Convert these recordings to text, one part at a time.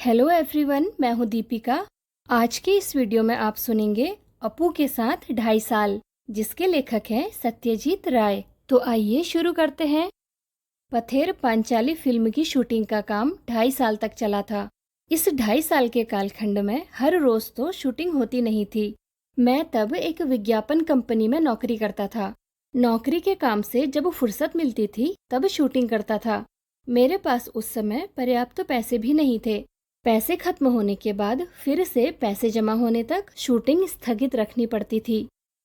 Hello everyone, मैं हूँ दीपिका। आज के इस वीडियो में आप सुनेंगे अपू के साथ 2.5 साल, जिसके लेखक हैं सत्यजीत राय। तो आइए शुरू करते हैं। पथेर पांचाली फिल्म की शूटिंग का काम 2.5 साल तक चला था। इस 2.5 साल के कालखंड में हर रोज तो शूटिंग होती नहीं थी। मैं तब एक विज्ञापन कंपनी में नौकरी करता था। नौकरी के काम से जब फुर्सत मिलती थी तब शूटिंग करता था। मेरे पास उस समय पर्याप्त पैसे भी नहीं थे। पैसे खत्म होने के बाद फिर से पैसे जमा होने तक शूटिंग स्थगित रखनी पड़ती थी।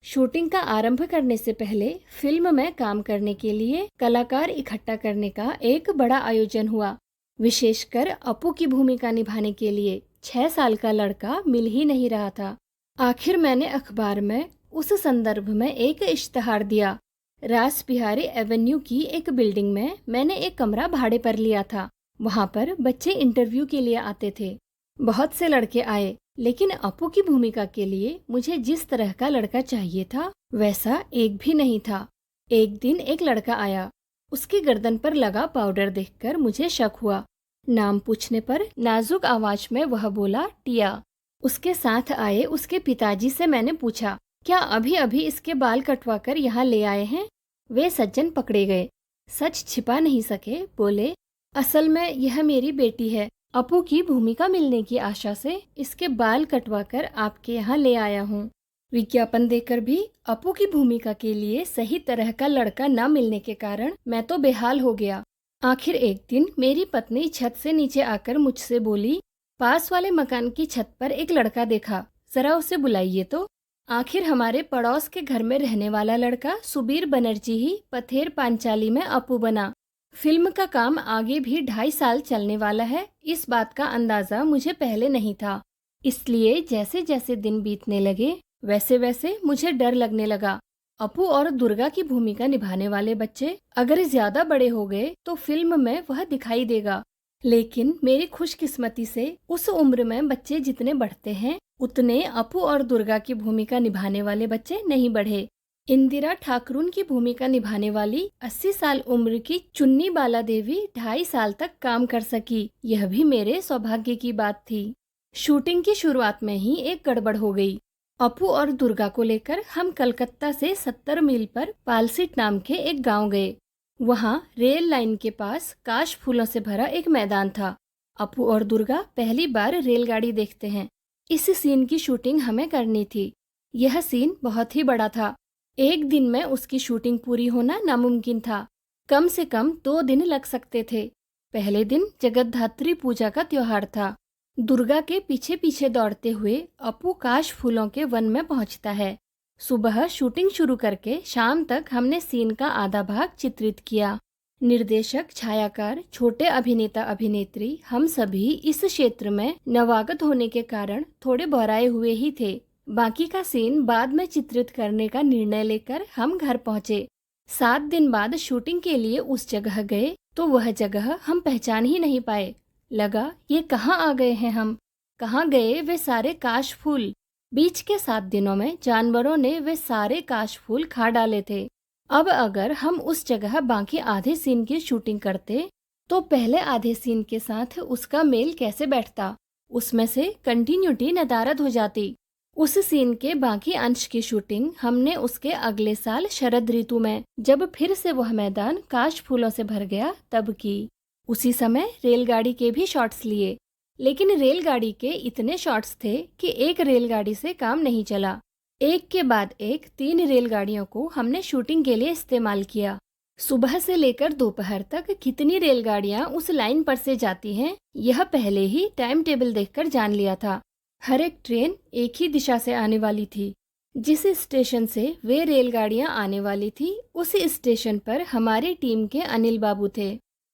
शूटिंग का आरंभ करने से पहले फिल्म में काम करने के लिए कलाकार इकट्ठा करने का एक बड़ा आयोजन हुआ। विशेषकर अपू की भूमिका निभाने के लिए 6 साल का लड़का मिल ही नहीं रहा था। आखिर मैंने अखबार में उस संदर्भ में एक इश्तहार दिया। रास बिहारी एवेन्यू की एक बिल्डिंग में मैंने एक कमरा भाड़े पर लिया था। वहां पर बच्चे इंटरव्यू के लिए आते थे। बहुत से लड़के आए, लेकिन अपू की भूमिका के लिए मुझे जिस तरह का लड़का चाहिए था वैसा एक भी नहीं था। एक दिन एक लड़का आया। उसकी गर्दन पर लगा पाउडर देखकर मुझे शक हुआ। नाम पूछने पर नाजुक आवाज में वह बोला, टिया। उसके साथ आए उसके पिताजी से मैंने पूछा, क्या अभी अभी इसके बाल कटवा कर यहाँ ले आए हैं? वे सज्जन पकड़े गए। सच छिपा नहीं सके, बोले, असल में यह मेरी बेटी है। अपू की भूमिका मिलने की आशा से इसके बाल कटवाकर आपके यहाँ ले आया हूँ। विज्ञापन देकर भी अपू की भूमिका के लिए सही तरह का लड़का न मिलने के कारण मैं तो बेहाल हो गया। आखिर एक दिन मेरी पत्नी छत से नीचे आकर मुझसे बोली, पास वाले मकान की छत पर एक लड़का देखा, जरा उसे बुलाइए तो। आखिर हमारे पड़ोस के घर में रहने वाला लड़का सुबीर बनर्जी ही पथेर पांचाली में अपू बना। फिल्म का काम आगे भी 2.5 साल चलने वाला है, इस बात का अंदाजा मुझे पहले नहीं था। इसलिए जैसे जैसे दिन बीतने लगे वैसे वैसे मुझे डर लगने लगा। अपू और दुर्गा की भूमिका निभाने वाले बच्चे अगर ज्यादा बड़े हो गए तो फिल्म में वह दिखाई देगा। लेकिन मेरी खुशकिस्मती से उस उम्र में बच्चे जितने बढ़ते हैं उतने अपू और दुर्गा की भूमिका निभाने वाले बच्चे नहीं बढ़े। इंदिरा ठाकरून की भूमिका निभाने वाली 80 साल उम्र की चुन्नी बाला देवी 2.5 साल तक काम कर सकी। यह भी मेरे सौभाग्य की बात थी। शूटिंग की शुरुआत में ही एक गड़बड़ हो गई। अपू और दुर्गा को लेकर हम कलकत्ता से 70 मील पर पालसीट नाम के एक गांव गए। वहां रेल लाइन के पास काश फूलों से भरा एक मैदान था। अपू और दुर्गा पहली बार रेलगाड़ी देखते हैं। इस सीन की शूटिंग हमें करनी थी। यह सीन बहुत ही बड़ा था। एक दिन में उसकी शूटिंग पूरी होना नामुमकिन था। कम से कम 2 दिन लग सकते थे। पहले दिन जगतधात्री पूजा का त्योहार था। दुर्गा के पीछे पीछे दौड़ते हुए अपू काश फूलों के वन में पहुंचता है। सुबह शूटिंग शुरू करके शाम तक हमने सीन का आधा भाग चित्रित किया। निर्देशक, छायाकार, छोटे अभिनेता अभिनेत्री हम सभी इस क्षेत्र में नवागत होने के कारण थोड़े बौराए हुए ही थे। बाकी का सीन बाद में चित्रित करने का निर्णय लेकर हम घर पहुंचे। 7 दिन बाद शूटिंग के लिए उस जगह गए तो वह जगह हम पहचान ही नहीं पाए। लगा ये कहाँ आ गए हैं हम, कहाँ गए वे सारे काश फूल। बीच के 7 दिनों में जानवरों ने वे सारे काश फूल खा डाले थे। अब अगर हम उस जगह बाकी आधे सीन की शूटिंग करते तो पहले आधे सीन के साथ उसका मेल कैसे बैठता, उसमें से कंटिन्यूटी नदारद हो जाती। उस सीन के बाकी अंश की शूटिंग हमने उसके अगले साल शरद ऋतु में, जब फिर से वह मैदान काश फूलों से भर गया, तब की। उसी समय रेलगाड़ी के भी शॉट्स लिए, लेकिन रेलगाड़ी के इतने शॉट्स थे कि एक रेलगाड़ी से काम नहीं चला। एक के बाद एक 3 रेलगाड़ियों को हमने शूटिंग के लिए इस्तेमाल किया। सुबह से लेकर दोपहर तक कितनी रेलगाड़ियां उस लाइन पर से जाती हैं, यह पहले ही टाइम टेबल देखकर जान लिया था। हर एक ट्रेन एक ही दिशा से आने वाली थी। जिस स्टेशन से वे रेलगाड़ियां आने वाली थी उस स्टेशन पर हमारी टीम के अनिल बाबू थे।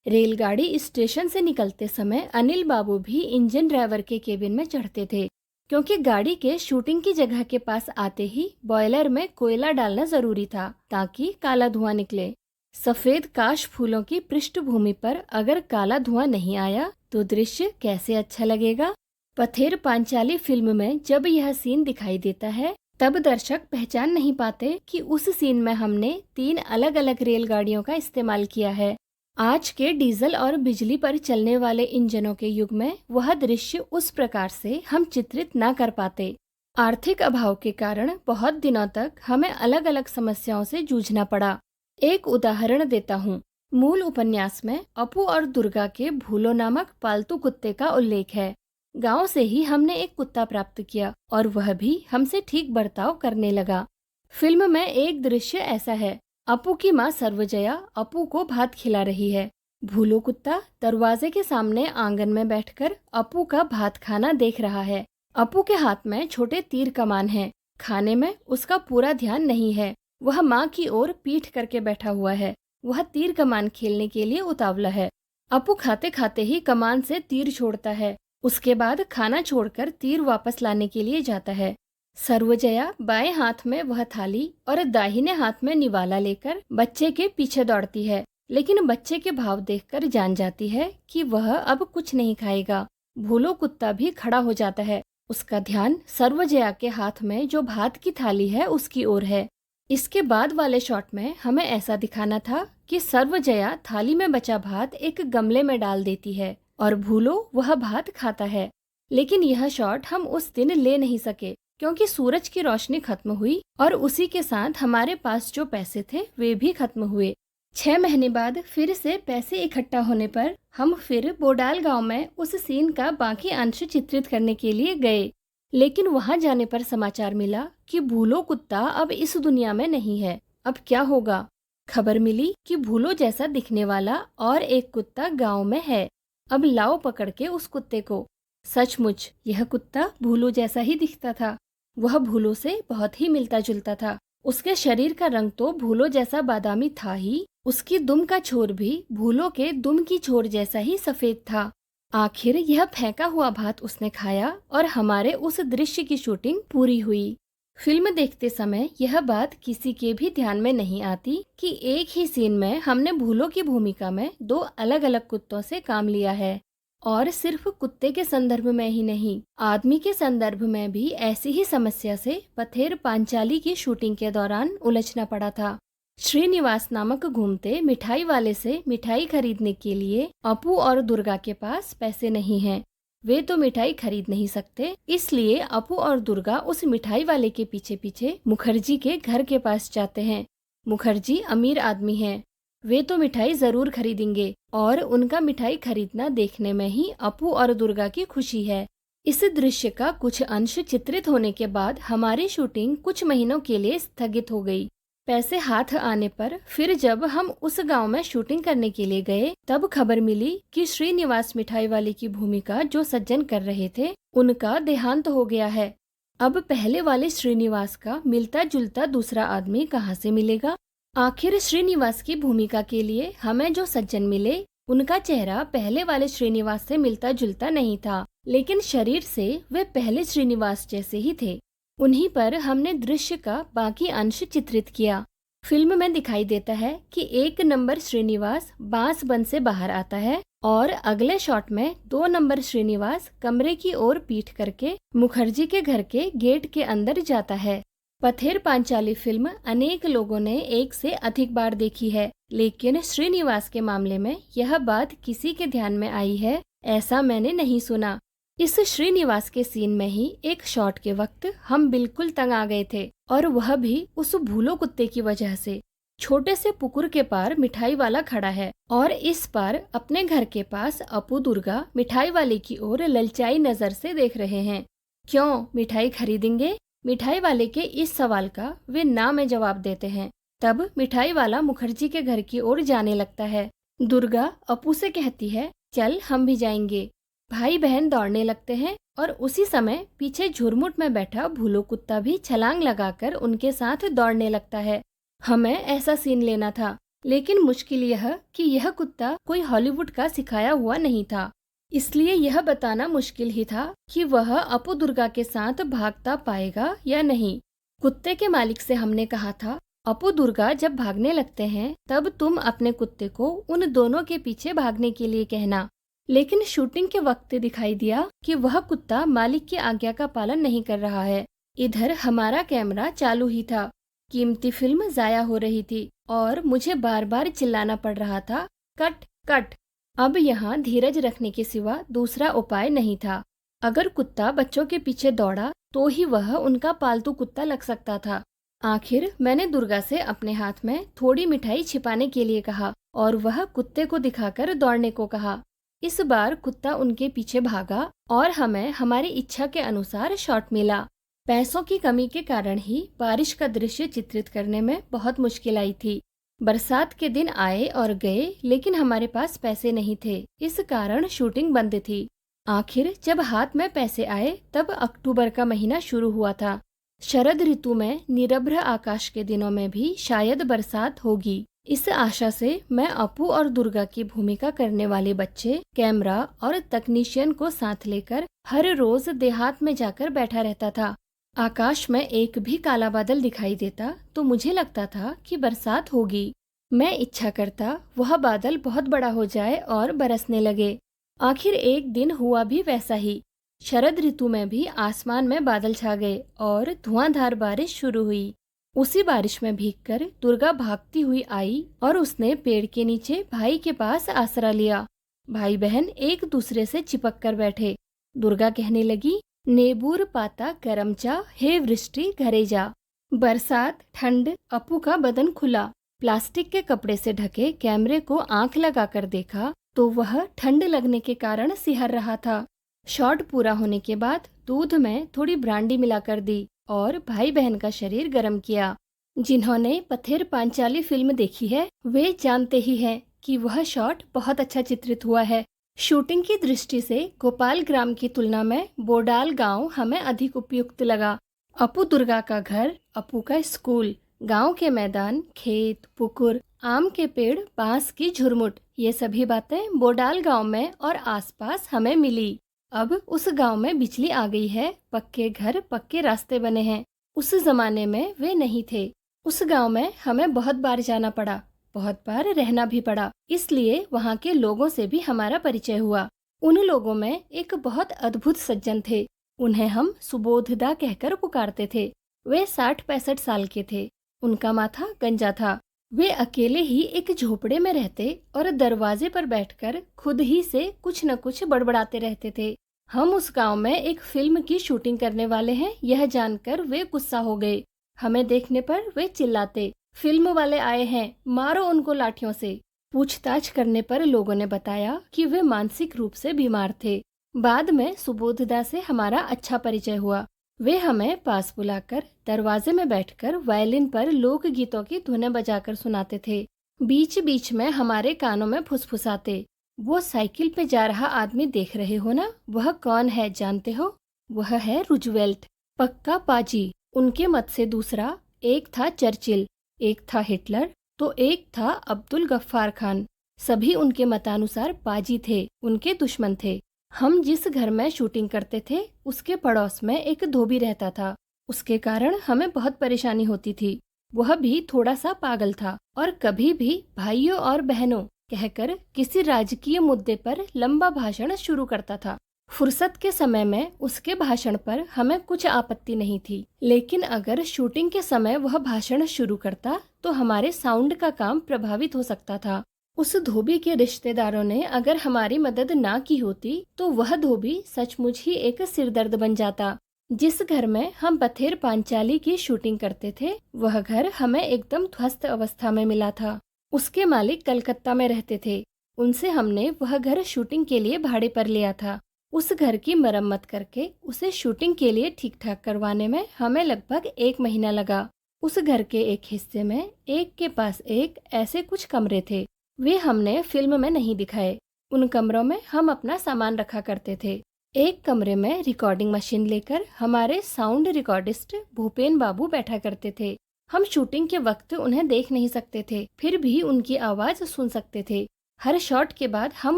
रेलगाड़ी स्टेशन से निकलते समय अनिल बाबू भी इंजन ड्राइवर के केबिन में चढ़ते थे, क्योंकि गाड़ी के शूटिंग की जगह के पास आते ही बॉयलर में कोयला डालना जरूरी था ताकि काला धुआं निकले। सफेद काश फूलों की पृष्ठभूमि पर अगर काला धुआं नहीं आया तो दृश्य कैसे अच्छा लगेगा। पथेर पांचाली फिल्म में जब यह सीन दिखाई देता है तब दर्शक पहचान नहीं पाते कि उस सीन में हमने 3 अलग अलग रेलगाड़ियों का इस्तेमाल किया है। आज के डीजल और बिजली पर चलने वाले इंजनों के युग में वह दृश्य उस प्रकार से हम चित्रित ना कर पाते। आर्थिक अभाव के कारण बहुत दिनों तक हमें अलग अलग समस्याओं से जूझना पड़ा। एक उदाहरण देता हूँ। मूल उपन्यास में अपू और दुर्गा के भूलो नामक पालतू कुत्ते का उल्लेख है। गांव से ही हमने एक कुत्ता प्राप्त किया और वह भी हमसे ठीक बर्ताव करने लगा। फिल्म में एक दृश्य ऐसा है। अपू की माँ सर्वजया अपू को भात खिला रही है। भूलो कुत्ता दरवाजे के सामने आंगन में बैठकर अपू का भात खाना देख रहा है। अपू के हाथ में छोटे तीर कमान है। खाने में उसका पूरा ध्यान नहीं है। वह माँ की ओर पीठ करके बैठा हुआ है। वह तीर कमान खेलने के लिए उतावला है। अपू खाते खाते ही कमान से तीर छोड़ता है। उसके बाद खाना छोड़कर तीर वापस लाने के लिए जाता है। सर्वजया बाएं हाथ में वह थाली और दाहिने हाथ में निवाला लेकर बच्चे के पीछे दौड़ती है, लेकिन बच्चे के भाव देखकर जान जाती है कि वह अब कुछ नहीं खाएगा। भूलो कुत्ता भी खड़ा हो जाता है। उसका ध्यान सर्वजया के हाथ में जो भात की थाली है उसकी ओर है। इसके बाद वाले शॉट में हमें ऐसा दिखाना था कि सर्वजया थाली में बचा भात एक गमले में डाल देती है और भूलो वह भात खाता है। लेकिन यह शॉट हम उस दिन ले नहीं सके क्योंकि सूरज की रोशनी खत्म हुई और उसी के साथ हमारे पास जो पैसे थे वे भी खत्म हुए। 6 महीने बाद फिर से पैसे इकट्ठा होने पर हम फिर बोडाल गांव में उस सीन का बाकी अंश चित्रित करने के लिए गए। लेकिन वहां जाने पर समाचार मिला कि भूलो कुत्ता अब इस दुनिया में नहीं है। अब क्या होगा? खबर मिली कि भूलो जैसा दिखने वाला और एक कुत्ता गांव में है। अब लाओ पकड़ के उस कुत्ते को। सचमुच यह कुत्ता भूलो जैसा ही दिखता था। वह भूलो से बहुत ही मिलता जुलता था। उसके शरीर का रंग तो भूलो जैसा बादामी था ही, उसकी दुम का छोर भी भूलो के दुम की छोर जैसा ही सफेद था। आखिर यह फेंका हुआ भात उसने खाया और हमारे उस दृश्य की शूटिंग पूरी हुई। फिल्म देखते समय यह बात किसी के भी ध्यान में नहीं आती कि एक ही सीन में हमने भूलो की भूमिका में 2 अलग अलग कुत्तों से काम लिया है। और सिर्फ कुत्ते के संदर्भ में ही नहीं, आदमी के संदर्भ में भी ऐसी ही समस्या से पथेर पांचाली की शूटिंग के दौरान उलझना पड़ा था। श्रीनिवास नामक घूमते मिठाई वाले से मिठाई खरीदने के लिए अपू और दुर्गा के पास पैसे नहीं हैं। वे तो मिठाई खरीद नहीं सकते, इसलिए अपू और दुर्गा उस मिठाई वाले के पीछे पीछे मुखर्जी के घर के पास जाते हैं। मुखर्जी अमीर आदमी हैं। वे तो मिठाई जरूर खरीदेंगे और उनका मिठाई खरीदना देखने में ही अपू और दुर्गा की खुशी है। इस दृश्य का कुछ अंश चित्रित होने के बाद हमारी शूटिंग कुछ महीनों के लिए स्थगित हो गई। पैसे हाथ आने पर फिर जब हम उस गांव में शूटिंग करने के लिए गए, तब खबर मिली कि श्रीनिवास मिठाई वाले की भूमिका जो सज्जन कर रहे थे, उनका देहांत हो गया है। अब पहले वाले श्रीनिवास का मिलता जुलता दूसरा आदमी कहाँ से मिलेगा? आखिर श्रीनिवास की भूमिका के लिए हमें जो सज्जन मिले, उनका चेहरा पहले वाले श्रीनिवास से मिलता जुलता नहीं था, लेकिन शरीर से वे पहले श्रीनिवास जैसे ही थे। उन्हीं पर हमने दृश्य का बाकी अंश चित्रित किया। फिल्म में दिखाई देता है कि 1 नंबर श्रीनिवास बांस बंद से बाहर आता है और अगले शॉट में 2 नंबर श्रीनिवास कमरे की ओर पीठ करके मुखर्जी के घर के गेट के अंदर जाता है। पथेर पांचाली फिल्म अनेक लोगों ने 1 से अधिक बार देखी है, लेकिन श्रीनिवास के मामले में यह बात किसी के ध्यान में आई है ऐसा मैंने नहीं सुना। इस श्रीनिवास के सीन में ही एक शॉट के वक्त हम बिल्कुल तंग आ गए थे, और वह भी उस भूलो कुत्ते की वजह से। छोटे से पुकुर के पार मिठाई वाला खड़ा है और इस पार अपने घर के पास अपू दुर्गा मिठाई वाले की ओर ललचाई नजर से देख रहे हैं। क्यों मिठाई खरीदेंगे? मिठाई वाले के इस सवाल का वे ना में जवाब देते हैं। तब मिठाई वाला मुखर्जी के घर की ओर जाने लगता है। दुर्गा अपू से कहती है, चल हम भी जाएंगे। भाई बहन दौड़ने लगते हैं और उसी समय पीछे झुरमुट में बैठा भूलो कुत्ता भी छलांग लगाकर उनके साथ दौड़ने लगता है। हमें ऐसा सीन लेना था, लेकिन मुश्किल यह कि यह कुत्ता कोई हॉलीवुड का सिखाया हुआ नहीं था, इसलिए यह बताना मुश्किल ही था कि वह अपू दुर्गा के साथ भागता पाएगा या नहीं। कुत्ते के मालिक से हमने कहा था, अपू दुर्गा जब भागने लगते हैं तब तुम अपने कुत्ते को उन दोनों के पीछे भागने के लिए कहना। लेकिन शूटिंग के वक्त दिखाई दिया कि वह कुत्ता मालिक की आज्ञा का पालन नहीं कर रहा है। इधर हमारा कैमरा चालू ही था, कीमती फिल्म जाया हो रही थी और मुझे बार बार चिल्लाना पड़ रहा था कट कट। अब यहाँ धीरज रखने के सिवा दूसरा उपाय नहीं था। अगर कुत्ता बच्चों के पीछे दौड़ा तो ही वह उनका पालतू कुत्ता लग सकता था। आखिर मैंने दुर्गा से अपने हाथ में थोड़ी मिठाई छिपाने के लिए कहा और वह कुत्ते को दिखाकर दौड़ने को कहा। इस बार कुत्ता उनके पीछे भागा और हमें हमारी इच्छा के अनुसार शॉट मिला। पैसों की कमी के कारण ही बारिश का दृश्य चित्रित करने में बहुत मुश्किल आई थी। बरसात के दिन आए और गए, लेकिन हमारे पास पैसे नहीं थे, इस कारण शूटिंग बंद थी। आखिर जब हाथ में पैसे आए तब अक्टूबर का महीना शुरू हुआ था। शरद ऋतु में निरभ्र आकाश के दिनों में भी शायद बरसात होगी। इस आशा से मैं अपू और दुर्गा की भूमिका करने वाले बच्चे, कैमरा और तकनीशियन को साथ लेकर हर रोज देहात में जाकर बैठा रहता था। आकाश में एक भी काला बादल दिखाई देता तो मुझे लगता था कि बरसात होगी। मैं इच्छा करता वह बादल बहुत बड़ा हो जाए और बरसने लगे। आखिर एक दिन हुआ भी वैसा ही। शरद ऋतु में भी आसमान में बादल छा गए और धुआंधार बारिश शुरू हुई। उसी बारिश में भीगकर दुर्गा भागती हुई आई और उसने पेड़ के नीचे भाई के पास आसरा लिया। भाई बहन एक दूसरे से चिपक कर बैठे। दुर्गा कहने लगी, नेबूर पाता करमचा, हे वृष्टि घरे जा। बरसात, ठंड, अपू का बदन खुला। प्लास्टिक के कपड़े से ढके कैमरे को आंख लगाकर देखा तो वह ठंड लगने के कारण सिहर रहा था। शॉट पूरा होने के बाद दूध में थोड़ी ब्रांडी मिलाकर दी और भाई बहन का शरीर गर्म किया। जिन्होंने पथेर पांचाली फिल्म देखी है वे जानते ही हैं कि वह शॉट बहुत अच्छा चित्रित हुआ है। शूटिंग की दृष्टि से गोपाल ग्राम की तुलना में बोडाल गांव हमें अधिक उपयुक्त लगा। अपू दुर्गा का घर, अपू का स्कूल, गांव के मैदान, खेत, पुकुर, आम के पेड़, बांस की झुरमुट, ये सभी बातें बोडाल गांव में और आसपास हमें मिली। अब उस गांव में बिजली आ गई है, पक्के घर, पक्के रास्ते बने हैं। उस जमाने में वे नहीं थे। उस गांव में हमें बहुत बार जाना पड़ा, बहुत बार रहना भी पड़ा, इसलिए वहाँ के लोगों से भी हमारा परिचय हुआ। उन लोगों में एक बहुत अद्भुत सज्जन थे। उन्हें हम सुबोधदा कहकर पुकारते थे। वे 60-65 साल के थे। उनका माथा गंजा था। वे अकेले ही एक झोपड़े में रहते और दरवाजे पर बैठकर खुद ही से कुछ न कुछ बड़बड़ाते रहते थे। हम उस गांव में एक फिल्म की शूटिंग करने वाले हैं, यह जानकर वे गुस्सा हो गए। हमें देखने पर वे चिल्लाते, फिल्म वाले आए हैं, मारो उनको लाठियों से। पूछताछ करने पर लोगों ने बताया कि वे मानसिक रूप से बीमार थे। बाद में सुबोधदा से हमारा अच्छा परिचय हुआ। वे हमें पास बुलाकर दरवाजे में बैठकर वायलिन पर लोक गीतों की धुनें बजाकर सुनाते थे। बीच बीच में हमारे कानों में फुसफुसाते, वो साइकिल पे जा रहा आदमी देख रहे हो ना, वह कौन है जानते हो? वह है रूजवेल्ट, पक्का पाजी। उनके मत से दूसरा, एक था चर्चिल, एक था हिटलर, तो एक था अब्दुल गफ्फार खान। सभी उनके मतानुसार पाजी थे, उनके दुश्मन थे। हम जिस घर में शूटिंग करते थे उसके पड़ोस में एक धोबी रहता था। उसके कारण हमें बहुत परेशानी होती थी। वह भी थोड़ा सा पागल था और कभी भी भाइयों और बहनों कहकर किसी राजकीय मुद्दे पर लंबा भाषण शुरू करता था। फुर्सत के समय में उसके भाषण पर हमें कुछ आपत्ति नहीं थी, लेकिन अगर शूटिंग के समय वह भाषण शुरू करता तो हमारे साउंड का काम प्रभावित हो सकता था। उस धोबी के रिश्तेदारों ने अगर हमारी मदद ना की होती तो वह धोबी सचमुच ही एक सिरदर्द बन जाता। जिस घर में हम पथेर पांचाली की शूटिंग करते थे वह घर हमें एकदम ध्वस्त अवस्था में मिला था। उसके मालिक कलकत्ता में रहते थे। उनसे हमने वह घर शूटिंग के लिए भाड़े पर लिया था। उस घर की मरम्मत करके उसे शूटिंग के लिए ठीक ठाक करवाने में हमें लगभग 1 महीना लगा। उस घर के एक हिस्से में एक के पास एक ऐसे कुछ कमरे थे, वे हमने फिल्म में नहीं दिखाए। उन कमरों में हम अपना सामान रखा करते थे। एक कमरे में रिकॉर्डिंग मशीन लेकर हमारे साउंड रिकॉर्डिस्ट भूपेन बाबू बैठा करते थे। हम शूटिंग के वक्त उन्हें देख नहीं सकते थे, फिर भी उनकी आवाज सुन सकते थे। हर शॉट के बाद हम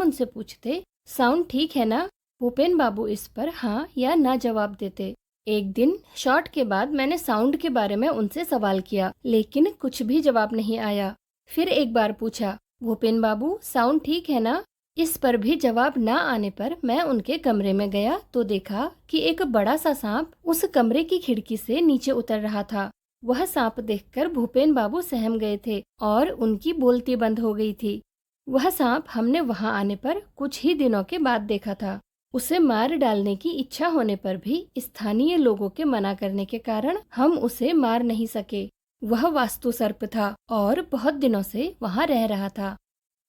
उनसे पूछते, साउंड ठीक है ना? भूपेन बाबू इस पर हाँ या ना जवाब देते। एक दिन शॉट के बाद मैंने साउंड के बारे में उनसे सवाल किया, लेकिन कुछ भी जवाब नहीं आया। फिर एक बार पूछा, भूपेन बाबू साउंड ठीक है ना? इस पर भी जवाब ना आने पर मैं उनके कमरे में गया तो देखा कि एक बड़ा सा सांप उस कमरे की खिड़की से नीचे उतर रहा था। वह सांप देखकर भूपेन बाबू सहम गए थे और उनकी बोलती बंद हो गई थी। वह सांप हमने वहां आने पर कुछ ही दिनों के बाद देखा था। उसे मार डालने की इच्छा होने पर भी स्थानीय लोगों के मना करने के कारण हम उसे मार नहीं सके। वह वास्तु सर्प था और बहुत दिनों से वहां रह रहा था।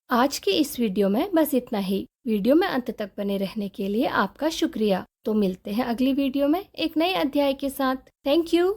आज की इस वीडियो में बस इतना ही। वीडियो में अंत तक बने रहने के लिए आपका शुक्रिया। तो मिलते हैं अगली वीडियो में एक नए अध्याय के साथ। Thank you.